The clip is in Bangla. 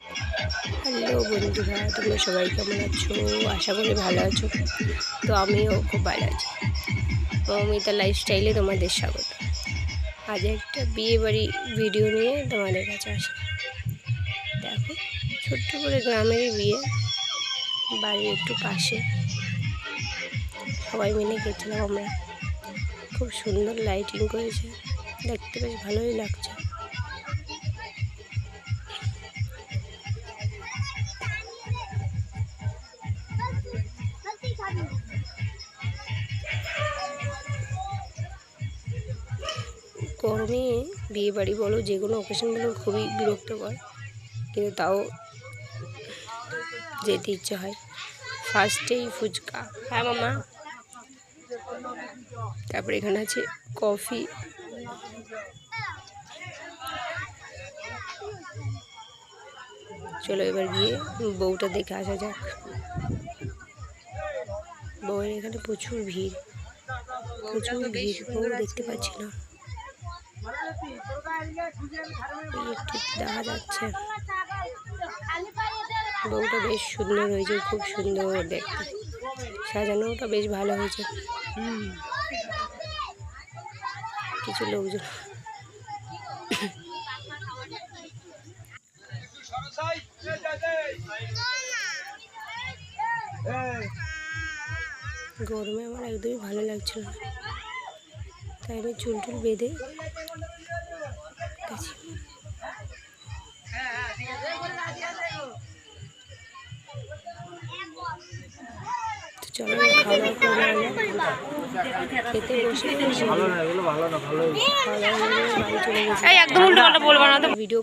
হ্যালো বন্ধুরা, তোমরা সবাই কেমন আছো? আশা করি ভালো আছো। তো আমিও খুব ভালো আছি। মৌমিতা লাইফস্টাইলে তোমাদের স্বাগত। আজ একটা বিয়েবাড়ি ভিডিও নিয়ে তোমাদের কাছে আসি। দেখো, ছোট্ট করে গ্রামেরই বিয়ে, বাড়ির একটু পাশে। সবাই মিলে গেছিলাম আমরা। খুব সুন্দর লাইটিং করেছে, দেখতে বেশ ভালোই লাগছে। গরমে বিয়ে বাড়ি বলো, যে কোনো অকেশন বলো, খুবই বিরক্তকর, কিন্তু তাও যেতে ইচ্ছে হয়। ফার্স্টেই ফুচকা, হ্যাঁ মামা। তারপরে এখানে আছে কফি। চলো এবার গিয়ে বউটা দেখে আসা যাক। বউয়ের এখানে প্রচুর ভিড়, বউ দেখতে পাচ্ছি না, দেখা যাচ্ছে। বউটা বেশ সুন্দর হয়েছে, খুব সুন্দর দেখতে, সাজানোটা বেশ ভালো হয়েছে। কিছু লোকজন গরমে আমার একদমই ভালো লাগছিল না, তাই আমি চুল বেঁধে গেছি। চলো খাওয়া দাওয়া করে খেতে বসে, বাড়ি চলে গেছি। একদম উল্টো পাল্টা বলবো না তো। ভিডিও